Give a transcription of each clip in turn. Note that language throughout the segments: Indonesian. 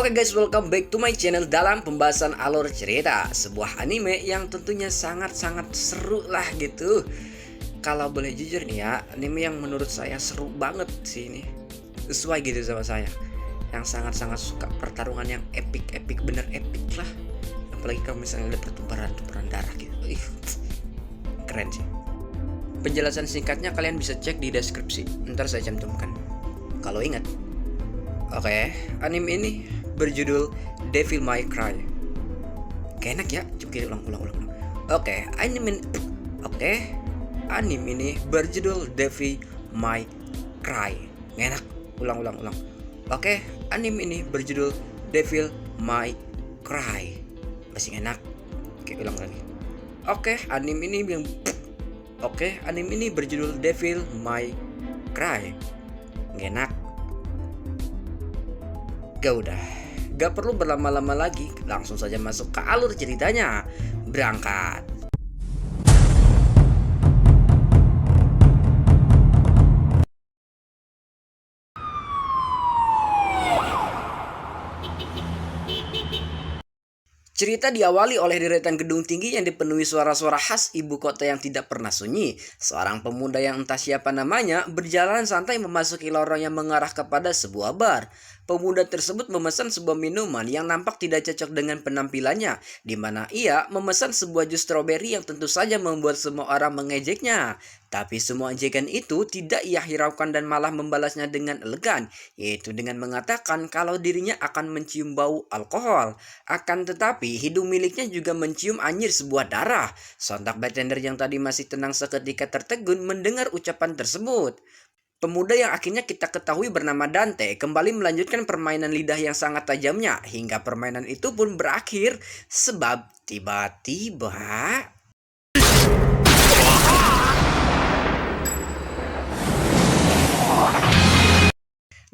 Oke guys, welcome back to my channel dalam pembahasan alur cerita. Sebuah anime yang tentunya sangat-sangat seru lah gitu. Kalau boleh jujur nih ya, anime yang menurut saya seru banget sih ini. Sesuai gitu sama saya. Yang sangat-sangat suka pertarungan yang epic bener epic lah. Apalagi kalau misalnya ada pertumpahan darah gitu. Keren sih. Penjelasan singkatnya kalian bisa cek di deskripsi. Ntar saya cantumkan. Kalau ingat. Oke, anime ini berjudul Devil May Cry. Kayak enak ya, coba ulang. Anime ini berjudul Devil May Cry. Enak, ulang. Oke, anime ini berjudul Devil May Cry. Masih enak. Oke, ulang lagi. Anime ini berjudul Devil May Cry. Enak. Gak perlu berlama-lama lagi, langsung saja masuk ke alur ceritanya. Berangkat. Cerita diawali oleh deretan gedung tinggi yang dipenuhi suara-suara khas ibu kota yang tidak pernah sunyi. Seorang pemuda yang entah siapa namanya berjalan santai memasuki lorong yang mengarah kepada sebuah bar. Pemuda tersebut memesan sebuah minuman yang nampak tidak cocok dengan penampilannya, di mana ia memesan sebuah jus stroberi yang tentu saja membuat semua orang mengejeknya. Tapi semua ejekan itu tidak ia hiraukan dan malah membalasnya dengan elegan, yaitu dengan mengatakan kalau dirinya akan mencium bau alkohol. Akan tetapi hidung miliknya juga mencium anyir sebuah darah. Sontak bartender yang tadi masih tenang seketika tertegun mendengar ucapan tersebut. Pemuda yang akhirnya kita ketahui bernama Dante kembali melanjutkan permainan lidah yang sangat tajamnya hingga permainan itu pun berakhir sebab tiba-tiba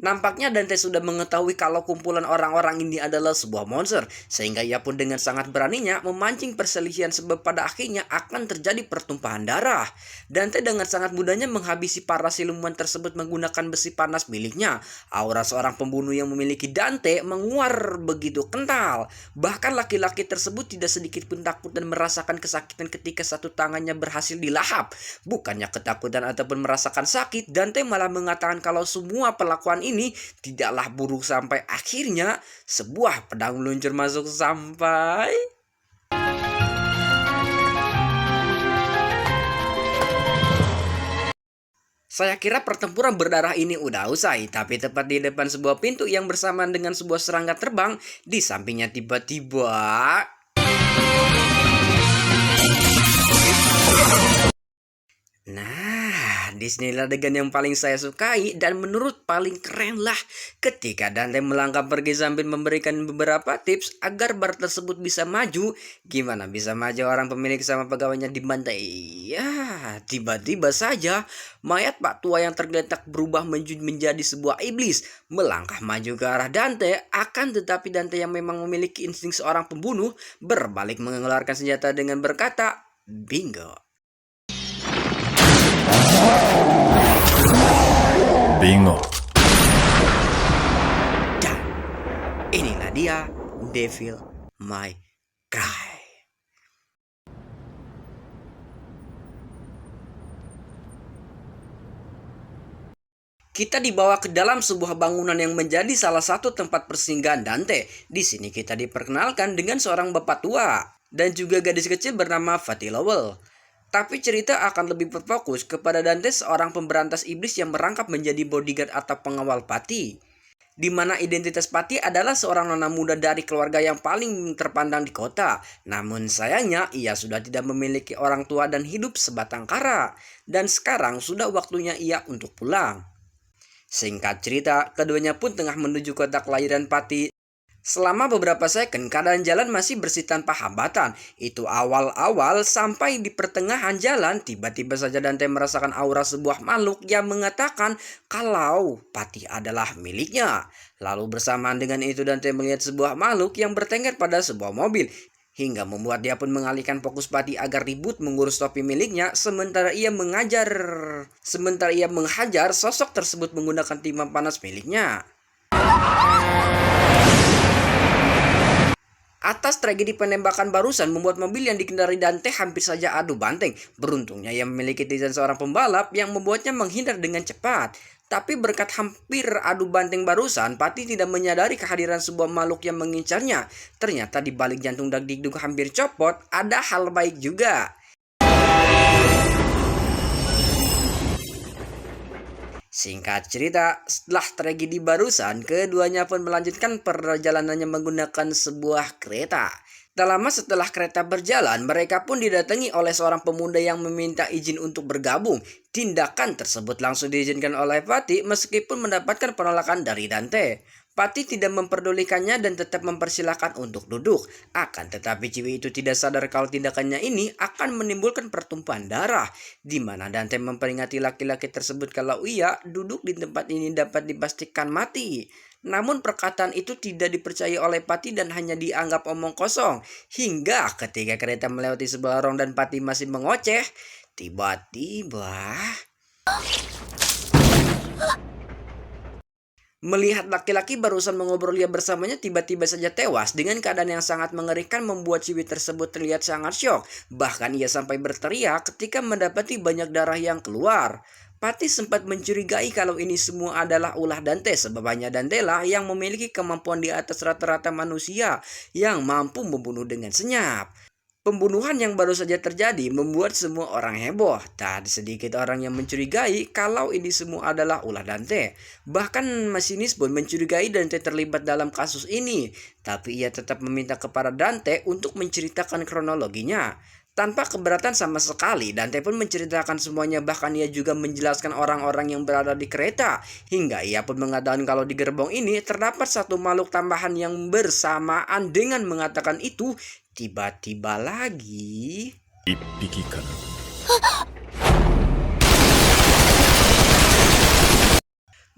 nampaknya Dante sudah mengetahui kalau kumpulan orang-orang ini adalah sebuah monster, sehingga ia pun dengan sangat beraninya memancing perselisihan sebab pada akhirnya akan terjadi pertumpahan darah. Dante dengan sangat mudahnya menghabisi para siluman tersebut menggunakan besi panas miliknya. Aura seorang pembunuh yang memiliki Dante menguar begitu kental. Bahkan laki-laki tersebut tidak sedikit pun takut dan merasakan kesakitan ketika satu tangannya berhasil dilahap. Bukannya ketakutan ataupun merasakan sakit, Dante malah mengatakan kalau semua pelakuan ini tidaklah buruk sampai akhirnya sebuah pedang meluncur masuk sampai saya kira pertempuran berdarah ini udah usai, tapi tepat di depan sebuah pintu yang bersamaan dengan sebuah serangga terbang, di sampingnya tiba-tiba disinilah adegan yang paling saya sukai dan menurut paling keren lah ketika Dante melangkah pergi sambil memberikan beberapa tips agar bar tersebut bisa maju. Gimana bisa maju orang pemilik sama pegawainya dibantai? Ya, tiba-tiba saja mayat Pak Tua yang tergeletak berubah menjadi sebuah iblis melangkah maju ke arah Dante. Akan tetapi Dante yang memang memiliki insting seorang pembunuh berbalik mengeluarkan senjata dengan berkata, "Bingo." Bingo. Dan inilah dia Devil May Cry. Kita dibawa ke dalam sebuah bangunan yang menjadi salah satu tempat persinggahan Dante. Di sini kita diperkenalkan dengan seorang bapak tua dan juga gadis kecil bernama Fatty Lowell. Tapi cerita akan lebih berfokus kepada Dante, seorang pemberantas iblis yang merangkap menjadi bodyguard atau pengawal Patty. Di mana identitas Patty adalah seorang nona muda dari keluarga yang paling terpandang di kota. Namun sayangnya ia sudah tidak memiliki orang tua dan hidup sebatang kara. Dan sekarang sudah waktunya ia untuk pulang. Singkat cerita, keduanya pun tengah menuju kota kelahiran Patty. Selama beberapa second, keadaan jalan masih bersih tanpa hambatan. Itu awal-awal, sampai di pertengahan jalan, tiba-tiba saja Dante merasakan aura sebuah makhluk yang mengatakan kalau Patty adalah miliknya. Lalu bersamaan dengan itu Dante melihat sebuah makhluk yang bertengger pada sebuah mobil. Hingga membuat dia pun mengalihkan fokus Patty agar ribut mengurus topi miliknya, sementara ia menghajar sosok tersebut menggunakan timah panas miliknya. Atas tragedi penembakan barusan membuat mobil yang dikendarai Dante hampir saja adu banteng. Beruntungnya ia memiliki desain seorang pembalap yang membuatnya menghindar dengan cepat. Tapi berkat hampir adu banteng barusan, Pati tidak menyadari kehadiran sebuah makhluk yang mengincarnya. Ternyata di balik jantung Dagdikduk hampir copot, ada hal baik juga. Singkat cerita, setelah tragedi barusan, keduanya pun melanjutkan perjalanannya menggunakan sebuah kereta. Tak lama setelah kereta berjalan, mereka pun didatangi oleh seorang pemuda yang meminta izin untuk bergabung. Tindakan tersebut langsung diizinkan oleh Pati meskipun mendapatkan penolakan dari Dante. Pati tidak memperdulikannya dan tetap mempersilahkan untuk duduk. Akan tetapi Ciwi itu tidak sadar kalau tindakannya ini akan menimbulkan pertumpahan darah, di mana Dante memperingati laki-laki tersebut kalau ia duduk di tempat ini dapat dipastikan mati. Namun perkataan itu tidak dipercayai oleh Pati dan hanya dianggap omong kosong. Hingga ketika kereta melewati sebuah lorong dan Pati masih mengoceh, tiba-tiba melihat laki-laki barusan mengobrolnya bersamanya tiba-tiba saja tewas dengan keadaan yang sangat mengerikan membuat Ciwi tersebut terlihat sangat syok. Bahkan ia sampai berteriak ketika mendapati banyak darah yang keluar. Pati sempat mencurigai kalau ini semua adalah ulah Dante sebab hanya Dante lah yang memiliki kemampuan di atas rata-rata manusia yang mampu membunuh dengan senyap. Pembunuhan yang baru saja terjadi membuat semua orang heboh. Tak sedikit orang yang mencurigai kalau ini semua adalah ulah Dante. Bahkan masinis pun mencurigai Dante terlibat dalam kasus ini. Tapi ia tetap meminta kepada Dante untuk menceritakan kronologinya. Tanpa keberatan sama sekali, Dante pun menceritakan semuanya, bahkan ia juga menjelaskan orang-orang yang berada di kereta. Hingga ia pun mengatakan kalau di gerbong ini terdapat satu makhluk tambahan yang bersamaan dengan mengatakan itu. Tiba-tiba lagi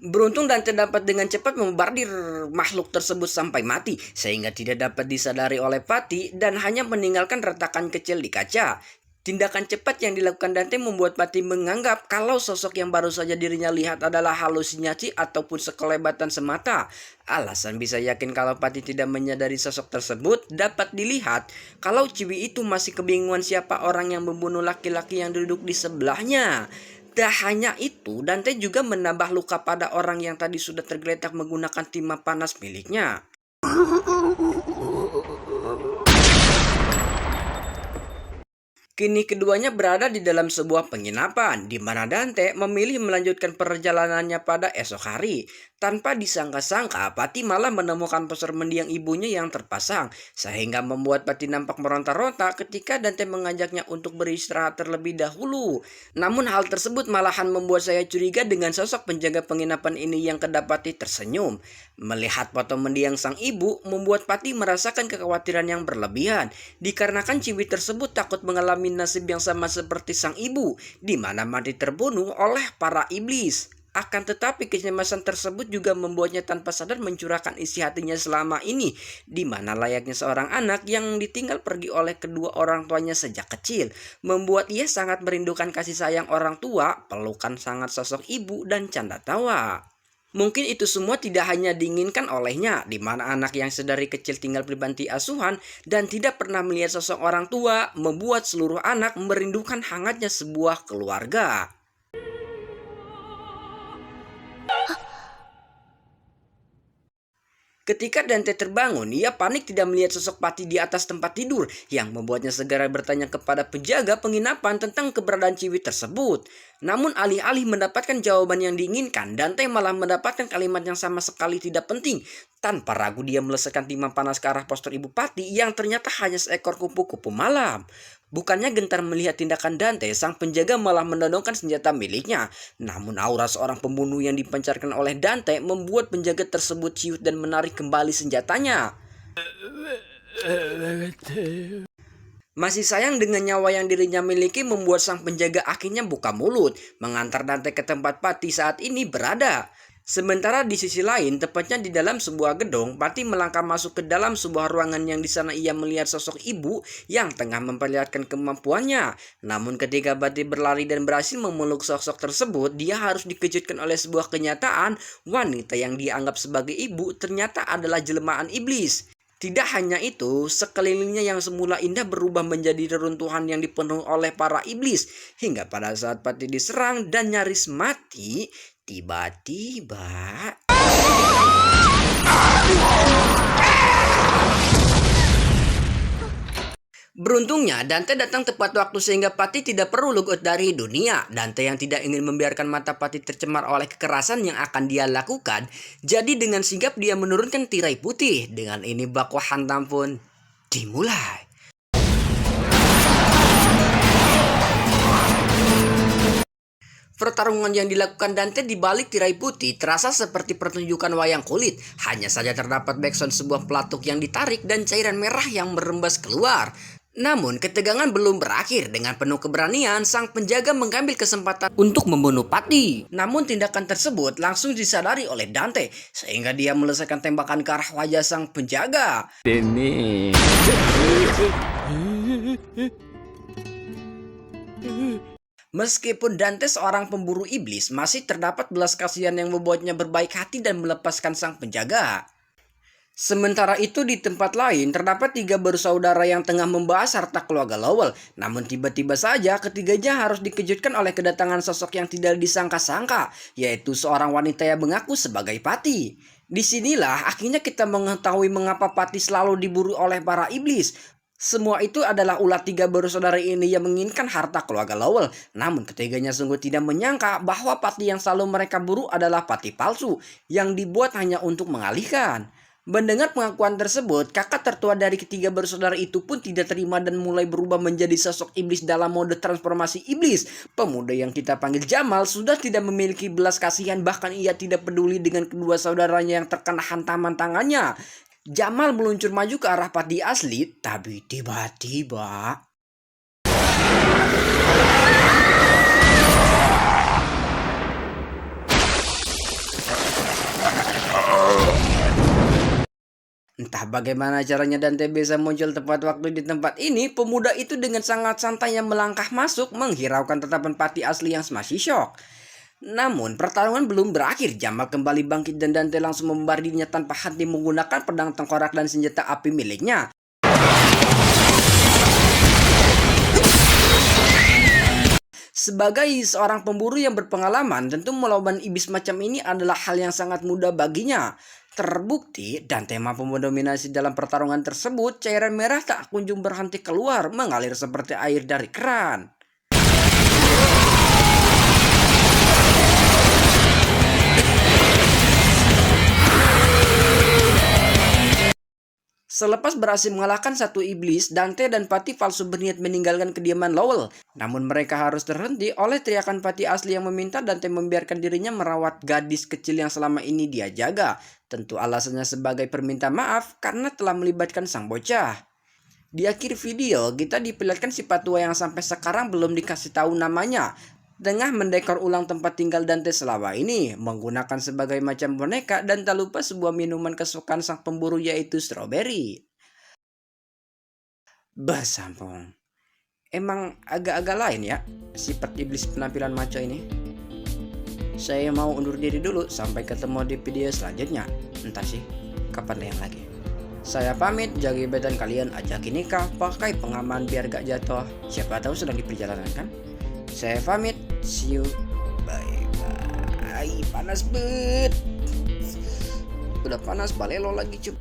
beruntung Dante dapat dengan cepat membardir makhluk tersebut sampai mati, sehingga tidak dapat disadari oleh Pati dan hanya meninggalkan retakan kecil di kaca. Tindakan cepat yang dilakukan Dante membuat Pati menganggap kalau sosok yang baru saja dirinya lihat adalah halusinasi ataupun sekelebatan semata. Alasan bisa yakin kalau Pati tidak menyadari sosok tersebut dapat dilihat kalau Ciwi itu masih kebingungan siapa orang yang membunuh laki-laki yang duduk di sebelahnya. Tak hanya itu, Dante juga menambah luka pada orang yang tadi sudah tergeletak menggunakan timah panas miliknya. Kini keduanya berada di dalam sebuah penginapan, di mana Dante memilih melanjutkan perjalanannya pada esok hari. Tanpa disangka-sangka, Pati malah menemukan poster mendiang ibunya yang terpasang, sehingga membuat Pati nampak meronta-ronta ketika Dante mengajaknya untuk beristirahat terlebih dahulu. Namun hal tersebut malahan membuat saya curiga dengan sosok penjaga penginapan ini yang kedapati tersenyum. Melihat foto mendiang sang ibu, membuat Pati merasakan kekhawatiran yang berlebihan, dikarenakan Ciwi tersebut takut mengalami nasib yang sama seperti sang ibu, di mana mati terbunuh oleh para iblis. Akan tetapi kecemasan tersebut juga membuatnya tanpa sadar mencurahkan isi hatinya selama ini, di mana layaknya seorang anak yang ditinggal pergi oleh kedua orang tuanya sejak kecil, membuat ia sangat merindukan kasih sayang orang tua, pelukan sangat sosok ibu dan canda tawa. Mungkin itu semua tidak hanya diinginkan olehnya, di mana anak yang sedari kecil tinggal di panti asuhan dan tidak pernah melihat sosok orang tua, membuat seluruh anak merindukan hangatnya sebuah keluarga. Ketika Dante terbangun, ia panik tidak melihat sosok Pati di atas tempat tidur, yang membuatnya segera bertanya kepada penjaga penginapan tentang keberadaan Ciwi tersebut. Namun alih-alih mendapatkan jawaban yang diinginkan, Dante malah mendapatkan kalimat yang sama sekali tidak penting. Tanpa ragu dia melesatkan timah panas ke arah poster ibu Pati yang ternyata hanya seekor kupu-kupu malam. Bukannya gentar melihat tindakan Dante, sang penjaga malah menodongkan senjata miliknya. Namun aura seorang pembunuh yang dipancarkan oleh Dante membuat penjaga tersebut ciut dan menarik kembali senjatanya. Masih sayang dengan nyawa yang dirinya miliki membuat sang penjaga akhirnya buka mulut, mengantar Dante ke tempat Pati saat ini berada. Sementara di sisi lain, tepatnya di dalam sebuah gedung, Pati melangkah masuk ke dalam sebuah ruangan yang di sana ia melihat sosok ibu yang tengah memperlihatkan kemampuannya. Namun ketika Pati berlari dan berhasil memeluk sosok tersebut, dia harus dikejutkan oleh sebuah kenyataan, wanita yang dianggap sebagai ibu ternyata adalah jelmaan iblis. Tidak hanya itu, sekelilingnya yang semula indah berubah menjadi reruntuhan yang dipenuhi oleh para iblis. Hingga pada saat Patih diserang dan nyaris mati, tiba-tiba beruntungnya, Dante datang tepat waktu sehingga Patih tidak perlu luput dari dunia. Dante yang tidak ingin membiarkan mata Patih tercemar oleh kekerasan yang akan dia lakukan, jadi dengan sigap dia menurunkan tirai putih. Dengan ini baku hantam pun dimulai. Pertarungan yang dilakukan Dante di balik tirai putih terasa seperti pertunjukan wayang kulit. Hanya saja terdapat backsound sebuah pelatuk yang ditarik dan cairan merah yang merembes keluar. Namun ketegangan belum berakhir. Dengan penuh keberanian, sang penjaga mengambil kesempatan untuk membunuh Patih. Namun tindakan tersebut langsung disadari oleh Dante, sehingga dia melesatkan tembakan ke arah wajah sang penjaga. Ini. Meskipun Dante seorang pemburu iblis, masih terdapat belas kasihan yang membuatnya berbaik hati dan melepaskan sang penjaga. Sementara itu di tempat lain terdapat 3 bersaudara yang tengah membahas harta keluarga Lowell. Namun tiba-tiba saja ketiganya harus dikejutkan oleh kedatangan sosok yang tidak disangka-sangka, yaitu seorang wanita yang mengaku sebagai Patih. Disinilah akhirnya kita mengetahui mengapa Patih selalu diburu oleh para iblis. Semua itu adalah ulah 3 bersaudara ini yang menginginkan harta keluarga Lowell. Namun ketiganya sungguh tidak menyangka bahwa Patih yang selalu mereka buru adalah Patih palsu yang dibuat hanya untuk mengalihkan. Mendengar pengakuan tersebut, kakak tertua dari ketiga bersaudara itu pun tidak terima dan mulai berubah menjadi sosok iblis dalam mode transformasi iblis. Pemuda yang kita panggil Jamal sudah tidak memiliki belas kasihan, bahkan ia tidak peduli dengan kedua saudaranya yang terkena hantaman tangannya. Jamal meluncur maju ke arah Patih asli, tapi tiba-tiba entah bagaimana caranya Dante bisa muncul tepat waktu di tempat ini. Pemuda itu dengan sangat santainya melangkah masuk, menghiraukan tatapan Patih asli yang masih syok. Namun pertarungan belum berakhir. Jamal kembali bangkit dan Dante langsung membardinya tanpa henti menggunakan pedang tengkorak dan senjata api miliknya. Sebagai seorang pemburu yang berpengalaman, tentu melawan iblis macam ini adalah hal yang sangat mudah baginya. Terbukti, Dante mampu mendominasi dalam pertarungan tersebut. Cairan merah tak kunjung berhenti keluar, mengalir seperti air dari keran. Selepas berhasil mengalahkan satu iblis, Dante dan Patih palsu berniat meninggalkan kediaman Lowell. Namun mereka harus terhenti oleh teriakan Patih asli yang meminta Dante membiarkan dirinya merawat gadis kecil yang selama ini dia jaga. Tentu alasannya sebagai perminta maaf karena telah melibatkan sang bocah. Di akhir video, kita diperlihatkan si patua yang sampai sekarang belum dikasih tahu namanya tengah mendekor ulang tempat tinggal Dante selama ini, menggunakan sebagai macam boneka dan tak lupa sebuah minuman kesukaan sang pemburu yaitu strawberry. Basampong, emang agak-agak lain ya sifat iblis penampilan maco ini. Saya mau undur diri dulu, sampai ketemu di video selanjutnya. Entah sih kapan tayang lagi. Saya pamit, jaga badan kalian, ajaki nikah, pakai pengaman biar gak jatuh. Siapa tahu sedang di perjalanan kan. Saya pamit, see you, bye. Panas bet. Udah panas balelo lagi cup.